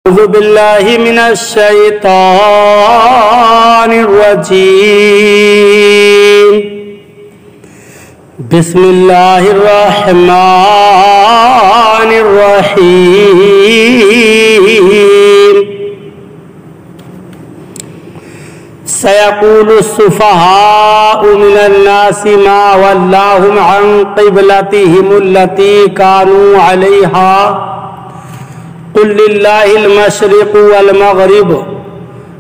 أعوذ بالله من الشيطان الرجيم بسم الله الرحمن الرحيم سيقول السفهاء من الناس ما ولاهم عن قبلتهم التي كانوا عليها قل لله المشرق والمغرب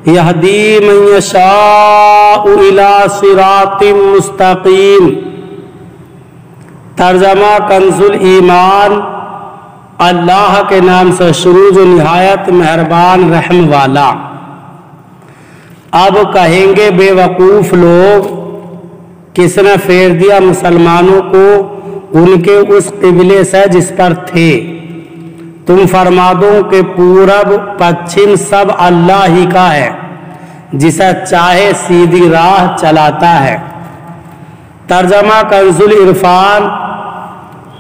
يهدي من يشاء إلى صراط مستقيم۔ ترجمہ کنز ایمان۔ اللہ کے نام سے شروع جو نہایت مہربان رحم والا۔ اب کہیں گے بے وقوف لوگ، کس نے پھیر دیا مسلمانوں کو ان کے اس قبلے سے جس پر تھے؟ تم فرما دو کہ پورب پچھم سب اللہ ہی کا ہے، جسے چاہے سیدھی راہ چلاتا ہے۔ ترجمہ کنز العرفان۔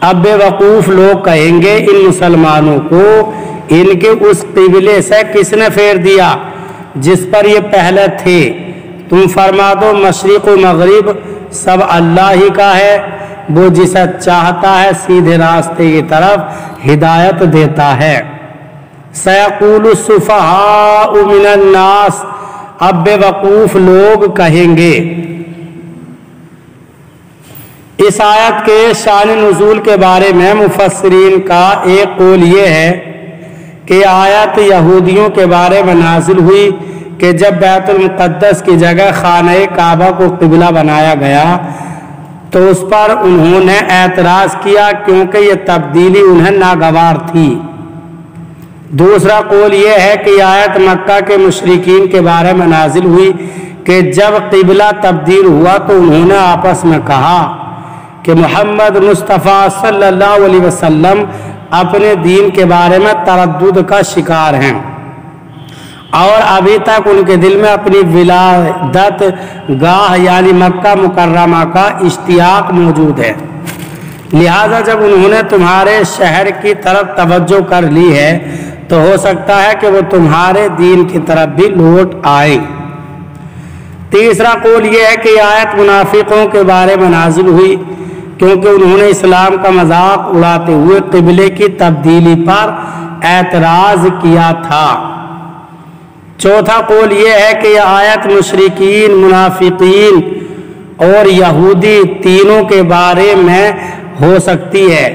اب بے وقوف لوگ کہیں گے ان مسلمانوں کو ان کے اس قبلے سے کس نے پھیر دیا جس پر یہ پہلے تھے؟ تم فرما دو مشرق و مغرب سب اللہ ہی کا ہے، وہ جسے چاہتا ہے سیدھے راستے کی طرف ہدایت دیتا ہے۔ سیقول السفہاء من الناس۔ اب بے وقوف لوگ کہیں گے۔ اس آیت کے شان نزول کے بارے میں مفسرین کا ایک قول یہ ہے کہ آیت یہودیوں کے بارے میں نازل ہوئی کہ جب بیت المقدس کی جگہ خانہ کعبہ کو قبلہ بنایا گیا تو اس پر انہوں نے اعتراض کیا کیونکہ یہ تبدیلی انہیں ناگوار تھی۔ دوسرا قول یہ ہے کہ یہ آیت مکہ کے مشرکین کے بارے میں نازل ہوئی کہ جب قبلہ تبدیل ہوا تو انہوں نے آپس میں کہا کہ محمد مصطفیٰ صلی اللہ علیہ وسلم اپنے دین کے بارے میں تردد کا شکار ہیں اور ابھی تک ان کے دل میں اپنی ولادت گاہ یعنی مکہ مکرمہ کا اشتیاق موجود ہے، لہذا جب انہوں نے تمہارے شہر کی طرف توجہ کر لی ہے تو ہو سکتا ہے کہ وہ تمہارے دین کی طرف بھی لوٹ آئیں۔ تیسرا قول یہ ہے کہ یہ آیت منافقوں کے بارے میں نازل ہوئی کیونکہ انہوں نے اسلام کا مذاق اڑاتے ہوئے قبلے کی تبدیلی پر اعتراض کیا تھا۔ چوتھا قول یہ ہے کہ یہ آیت مشرکین، منافقین اور یہودی تینوں کے بارے میں ہو سکتی ہے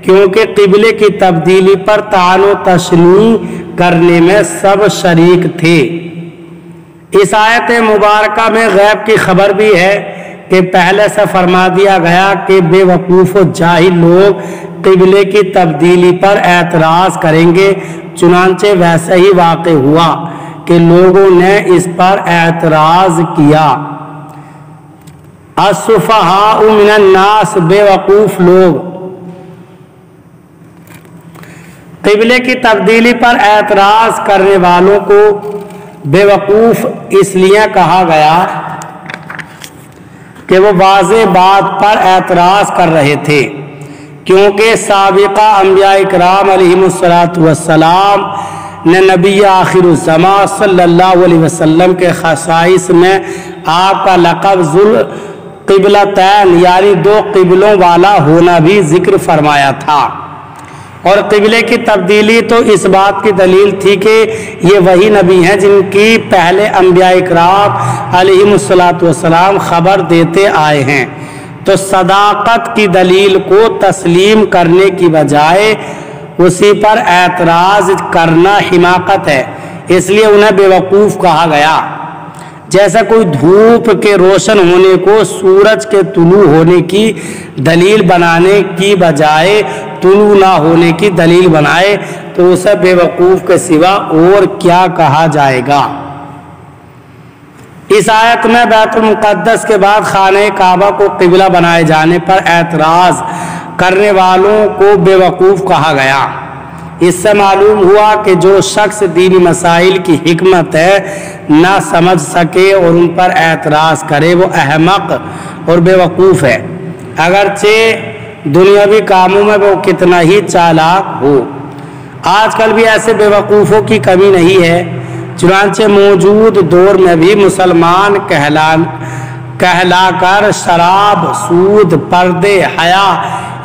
کیونکہ قبلے کی تبدیلی پر طعن و تشنیع کرنے میں سب شریک تھے۔ اس آیت مبارکہ میں غیب کی خبر بھی ہے کہ پہلے سے فرما دیا گیا کہ بے وقوف و جاہل لوگ قبلے کی تبدیلی پر اعتراض کریں گے، چنانچہ ویسے ہی واقع ہوا کہ لوگوں نے اس پر اعتراض کیا۔ السفہاء من الناس، بے وقوف لوگ۔ قبلے کی تبدیلی پر اعتراض کرنے والوں کو بے وقوف اس لیے کہا گیا کہ وہ واضح بات پر اعتراض کر رہے تھے، کیونکہ سابقہ انبیاء کرام علیہم السلام نے نبی آخر الزمان صلی اللہ علیہ وسلم کے خصائص میں آپ کا لقب ذوالقبلتین یعنی دو قبلوں والا ہونا بھی ذکر فرمایا تھا، اور قبلے کی تبدیلی تو اس بات کی دلیل تھی کہ یہ وہی نبی ہیں جن کی پہلے انبیاء اکرام علیہم السلام خبر دیتے آئے ہیں، تو صداقت کی دلیل کو تسلیم کرنے کی بجائے اسی پر اعتراض کرنا حماقت ہے، اس لیے انہیں بے وقوف کہا گیا۔ جیسا کوئی دھوپ کے روشن ہونے کو سورج کے طلوع ہونے کی دلیل بنانے کی بجائے طلوع نہ ہونے کی دلیل بنائے تو اسے بے وقوف کے سوا اور کیا کہا جائے گا۔ اس آیت میں بیت المقدس کے بعد خانہ کعبہ کو قبلہ بنائے جانے پر اعتراض کرنے والوں کو بے وقوف کہا گیا۔ اس سے معلوم ہوا کہ جو شخص دینی مسائل کی حکمت ہے نہ سمجھ سکے اور ان پر اعتراض کرے وہ احمق اور بے وقوف ہے، اگرچہ دنیاوی کاموں میں وہ کتنا ہی چالاک ہو۔ آج کل بھی ایسے بیوقوفوں کی کمی نہیں ہے، چنانچہ موجود دور میں بھی مسلمان کہلا کر شراب، سود، پردے، حیا،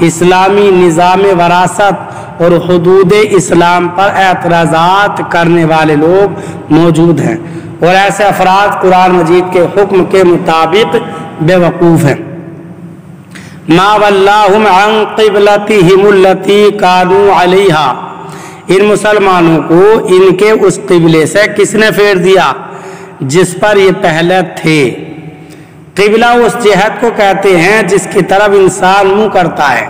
اسلامی نظام وراثت اور حدود اسلام پر اعتراضات کرنے والے لوگ موجود ہیں، اور ایسے افراد قرآن مجید کے حکم کے مطابق بیوقوف ہیں۔ ما ولاہم عن قبلتہم التی کانوا علیہا، ان مسلمانوں کو ان کے اس قبلے سے کس نے پھیر دیا جس پر یہ پہلے تھے؟ قبلہ اس جہت کو کہتے ہیں جس کی طرف انسان منہ کرتا ہے،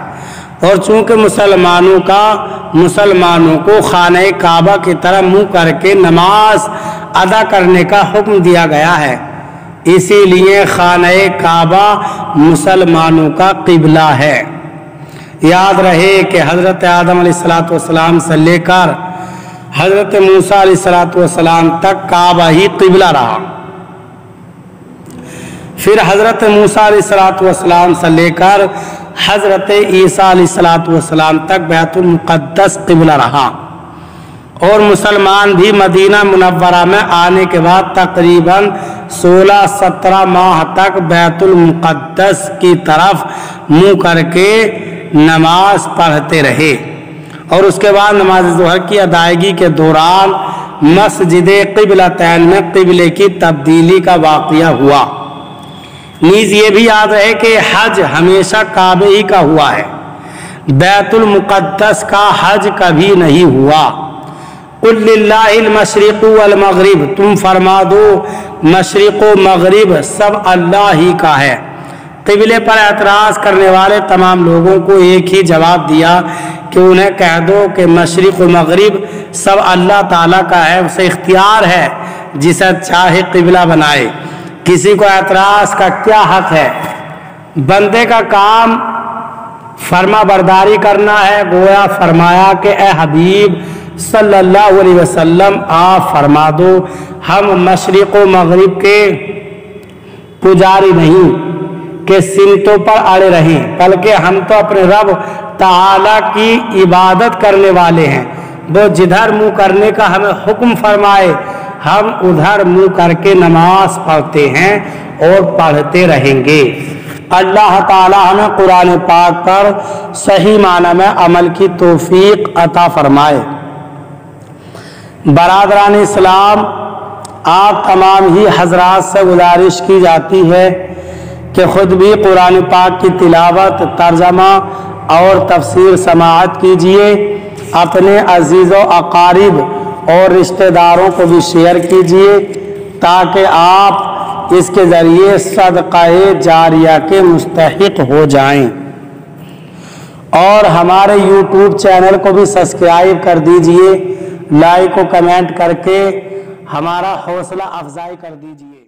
اور چونکہ مسلمانوں کو خانہ کعبہ کی طرف منہ کر کے نماز ادا کرنے کا حکم دیا گیا ہے، اسی لیے خانہ کعبہ مسلمانوں کا قبلہ ہے۔ یاد رہے کہ حضرت آدم علیہ السلام سے لے کر حضرت موسیٰ علیہ السلام تک کعبہ ہی قبلہ رہا، پھر حضرت موسیٰ علیہ السلام سے لے کر حضرت عیسیٰ علیہ السلام تک بیت المقدس قبلہ رہا، اور مسلمان بھی مدینہ منورہ میں آنے کے بعد تقریباً 16-17 ماہ تک بیت المقدس کی طرف منہ کر کے نماز پڑھتے رہے، اور اس کے بعد نماز ظہر کی ادائیگی کے دوران مسجد قبلتین میں قبلے کی تبدیلی کا واقعہ ہوا۔ نیز یہ بھی یاد رہے کہ حج ہمیشہ کعبے ہی کا ہوا ہے، بیت المقدس کا حج کبھی نہیں ہوا۔ قل للہ المشرق والمغرب، تم فرما دو مشرق و مغرب سب اللہ ہی کا ہے۔ قبلے پر اعتراض کرنے والے تمام لوگوں کو ایک ہی جواب دیا کہ انہیں کہہ دو کہ مشرق و مغرب سب اللہ تعالیٰ کا ہے، اسے اختیار ہے جسے چاہے قبلہ بنائے، کسی کو اعتراض کا کیا حق ہے؟ بندے کا کام فرما برداری کرنا ہے۔ گویا فرمایا کہ اے حبیب صلی اللہ علیہ وسلم آپ فرما دو ہم مشرق و مغرب کے پجاری نہیں کہ سمتوں پر اڑے رہیں، بلکہ ہم تو اپنے رب تعالیٰ کی عبادت کرنے والے ہیں، وہ جدھر منہ کرنے کا ہمیں حکم فرمائے ہم ادھر منہ کر کے نماز پڑھتے ہیں اور پڑھتے رہیں گے۔ اللہ تعالیٰ ہمیں قرآن پاک پر صحیح معنی میں عمل کی توفیق عطا فرمائے۔ برادران اسلام، آپ تمام ہی حضرات سے گزارش کی جاتی ہے کہ خود بھی قرآن پاک کی تلاوت، ترجمہ اور تفسیر سماعت کیجیے، اپنے عزیز و اقارب اور رشتہ داروں کو بھی شیئر کیجیے تاکہ آپ اس کے ذریعے صدقہ جاریہ کے مستحق ہو جائیں، اور ہمارے یوٹیوب چینل کو بھی سبسکرائب کر دیجیے، لائک و کمنٹ کر کے ہمارا حوصلہ افزائی کر دیجیے۔